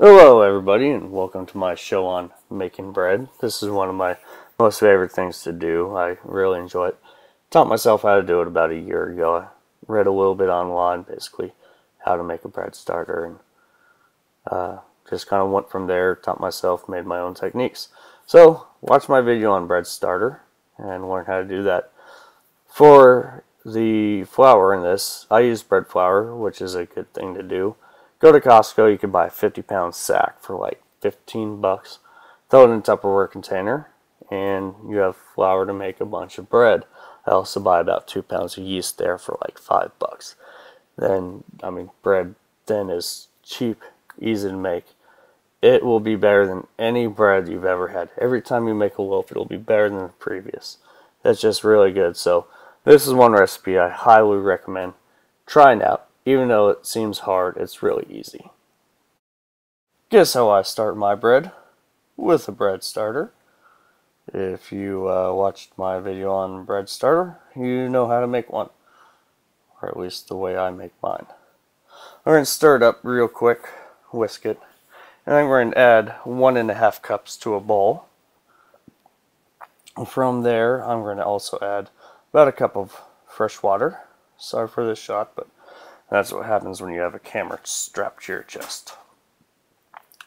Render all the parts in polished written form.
Hello everybody and welcome to my show on making bread. This is one of my most favorite things to do. I really enjoy it. Taught myself how to do it about a year ago. I read a little bit online, basically how to make a bread starter, and just kind of went from there, taught myself, made my own techniques. So watch my video on bread starter and learn how to do that. For the flour in this, I use bread flour, which is a good thing to do. Go to Costco, you can buy a 50-pound sack for like 15 bucks. Throw it in a Tupperware container, and you have flour to make a bunch of bread. I also buy about 2 pounds of yeast there for like 5 bucks. Then, bread then is cheap, easy to make. It will be better than any bread you've ever had. Every time you make a loaf, it'll be better than the previous. That's just really good. So, this is one recipe I highly recommend trying out. Even though it seems hard, it's really easy. Guess how I start my bread? With a bread starter. If you watched my video on bread starter, you know how to make one. Or at least the way I make mine. I'm going to stir it up real quick, whisk it, and then we're going to add 1.5 cups to a bowl. From there, I'm going to also add about a cup of fresh water. Sorry for this shot, but that's what happens when you have a camera strapped to your chest.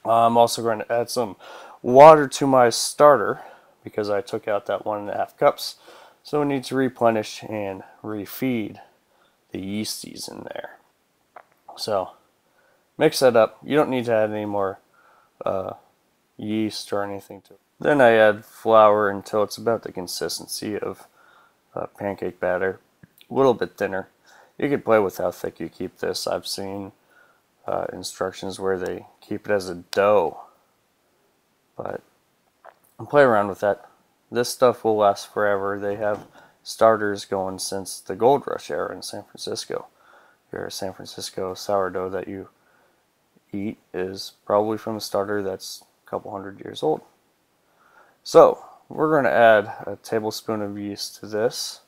I'm also going to add some water to my starter because I took out that 1.5 cups. So we need to replenish and refeed the yeasties in there. So mix that up. You don't need to add any more yeast or anything to it. Then I add flour until it's about the consistency of pancake batter, a little bit thinner. You can play with how thick you keep this. I've seen instructions where they keep it as a dough, but play around with that. This stuff will last forever. They have starters going since the gold rush era in San Francisco. Your San Francisco sourdough that you eat is probably from a starter that's a couple hundred years old. So we're going to add a tablespoon of yeast to this,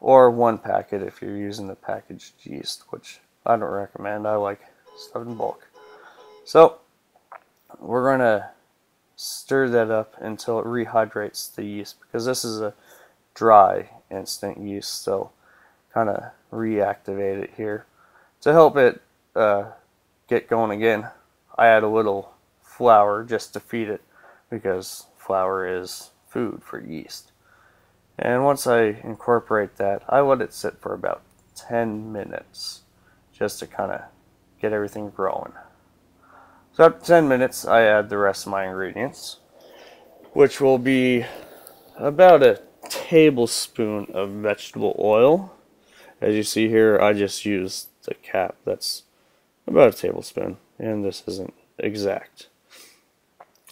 or 1 packet if you're using the packaged yeast, which I don't recommend. I like stuff in bulk. So we're going to stir that up until it rehydrates the yeast, because this is a dry instant yeast, so kind of reactivate it here. To help it get going again, I add a little flour just to feed it, because flour is food for yeast. And once I incorporate that, I let it sit for about 10 minutes just to kind of get everything growing. So after 10 minutes, I add the rest of my ingredients, which will be about a tablespoon of vegetable oil. As you see here, I just used the cap. That's about a tablespoon, and this isn't exact.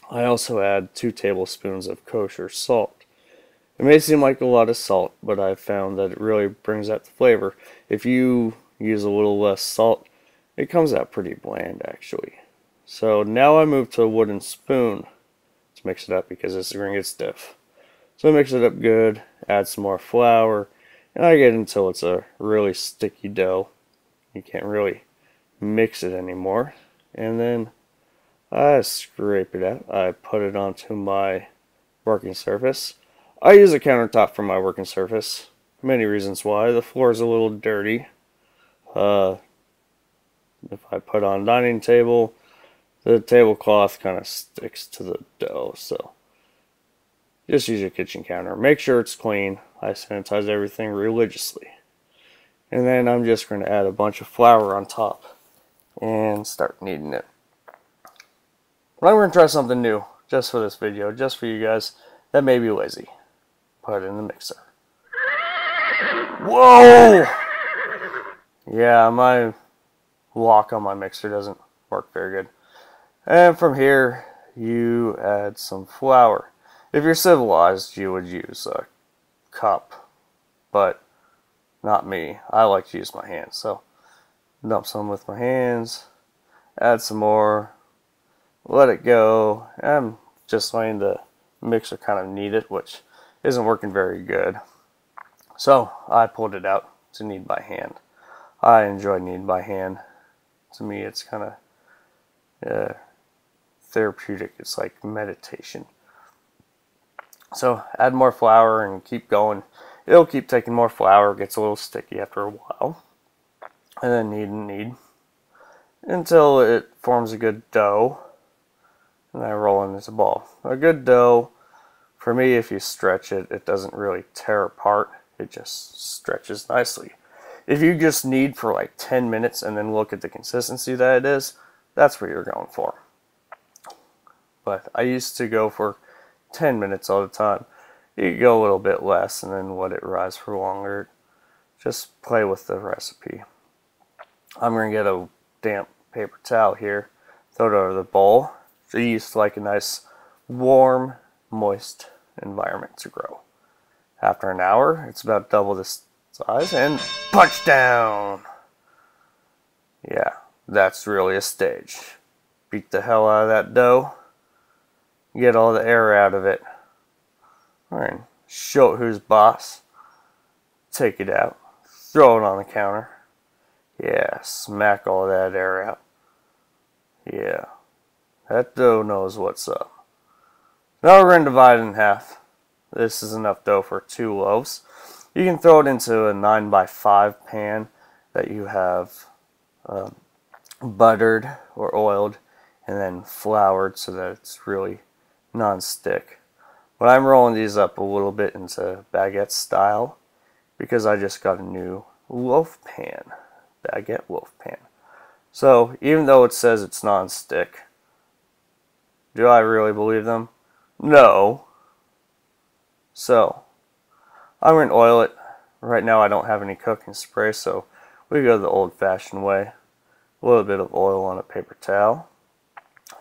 I also add 2 tablespoons of kosher salt. It may seem like a lot of salt, but I've found that it really brings out the flavor. If you use a little less salt, it comes out pretty bland actually. So now I move to a wooden spoon to mix it up, because this is going to get stiff. So I mix it up good, add some more flour, and I get until it's a really sticky dough. You can't really mix it anymore. And then I scrape it out. I put it onto my working surface. I use a countertop for my working surface. Many reasons why. The floor is a little dirty. If I put on a dining table, the tablecloth kind of sticks to the dough. So just use your kitchen counter. Make sure it's clean. I sanitize everything religiously. And then I'm just going to add a bunch of flour on top and start kneading it. But I'm going to try something new just for this video, just for you guys that may be lazy. Put it in the mixer. Whoa! Yeah, my lock on my mixer doesn't work very good. And from here, you add some flour. If you're civilized, you would use a cup, but not me. I like to use my hands. So dump some with my hands, add some more, let it go. I'm just letting the mixer kind of knead it, which isn't working very good. So I pulled it out to knead by hand. I enjoy kneading by hand. To me, it's kind of therapeutic. It's like meditation. So add more flour and keep going. It'll keep taking more flour. It gets a little sticky after a while. And then knead until it forms a good dough. And I roll it into a ball. A good dough, for me, if you stretch it, it doesn't really tear apart. It just stretches nicely. If you just knead for like 10 minutes and then look at the consistency that it is, that's what you're going for. But I used to go for 10 minutes all the time. You could go a little bit less and then let it rise for longer. Just play with the recipe. I'm going to get a damp paper towel here, throw it over the bowl. The yeast like a nice, warm, moist environment to grow. After an hour, it's about double this size, and punch down! Yeah, that's really a stage. Beat the hell out of that dough. Get all the air out of it. Alright, show it who's boss. Take it out. Throw it on the counter. Yeah, smack all that air out. Yeah, that dough knows what's up. Now we're going to divide it in half. This is enough dough for 2 loaves. You can throw it into a 9x5 pan that you have buttered or oiled and then floured so that it's really non-stick. But I'm rolling these up a little bit into baguette style because I just got a new loaf pan, baguette loaf pan. So even though it says it's non-stick, do I really believe them? No. So I'm going to oil it. Right now I don't have any cooking spray, so we go the old-fashioned way. A little bit of oil on a paper towel,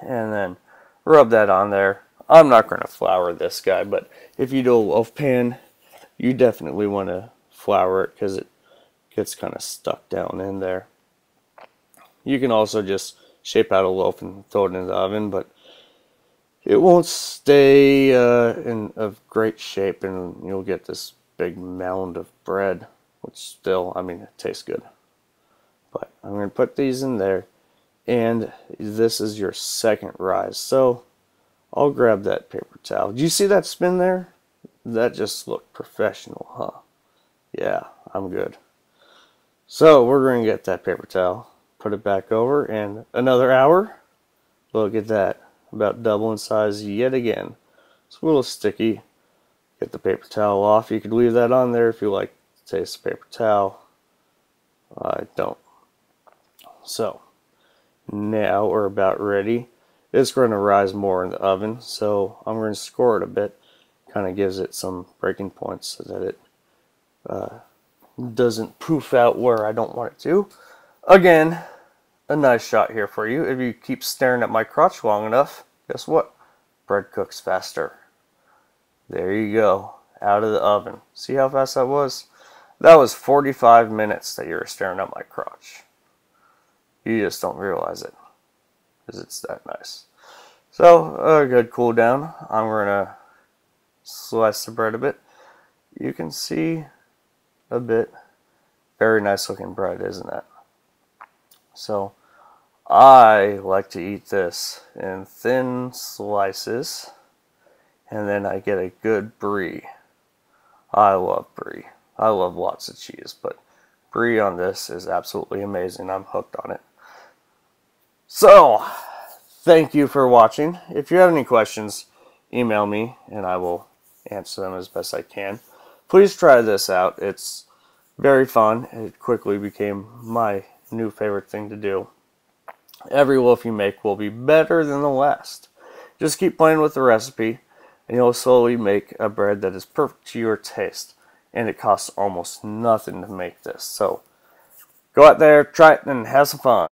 and then rub that on there. I'm not going to flour this guy, but if you do a loaf pan, you definitely want to flour it because it gets kind of stuck down in there. You can also just shape out a loaf and throw it in the oven, but it won't stay in great shape, and you'll get this big mound of bread, which still, I mean, it tastes good. But I'm going to put these in there, and this is your second rise. So I'll grab that paper towel. Do you see that spin there? That just looked professional, huh? Yeah, I'm good. So we're going to get that paper towel, put it back over, and another hour. Look at that. About double in size yet again. It's a little sticky. Get the paper towel off. You could leave that on there if you like the taste of paper towel. I don't. So now we're about ready. It's going to rise more in the oven, so I'm going to score it a bit. Kind of gives it some breaking points so that it doesn't poof out where I don't want it to. Again, a nice shot here for you. If you keep staring at my crotch long enough, guess what? Bread cooks faster. There you go. Out of the oven. See how fast that was? That was 45 minutes that you were staring at my crotch. You just don't realize it, because it's that nice. So, a good cool down. I'm going to slice the bread a bit. You can see a bit. Very nice looking bread, isn't it? So, I like to eat this in thin slices, and then I get a good brie. I love brie. I love lots of cheese, but brie on this is absolutely amazing. I'm hooked on it. So, thank you for watching. If you have any questions, email me and I will answer them as best I can. Please try this out. It's very fun. It quickly became my new favorite thing to do. Every loaf you make will be better than the last. Just keep playing with the recipe and you'll slowly make a bread that is perfect to your taste. And it costs almost nothing to make this. So, go out there, try it, and have some fun.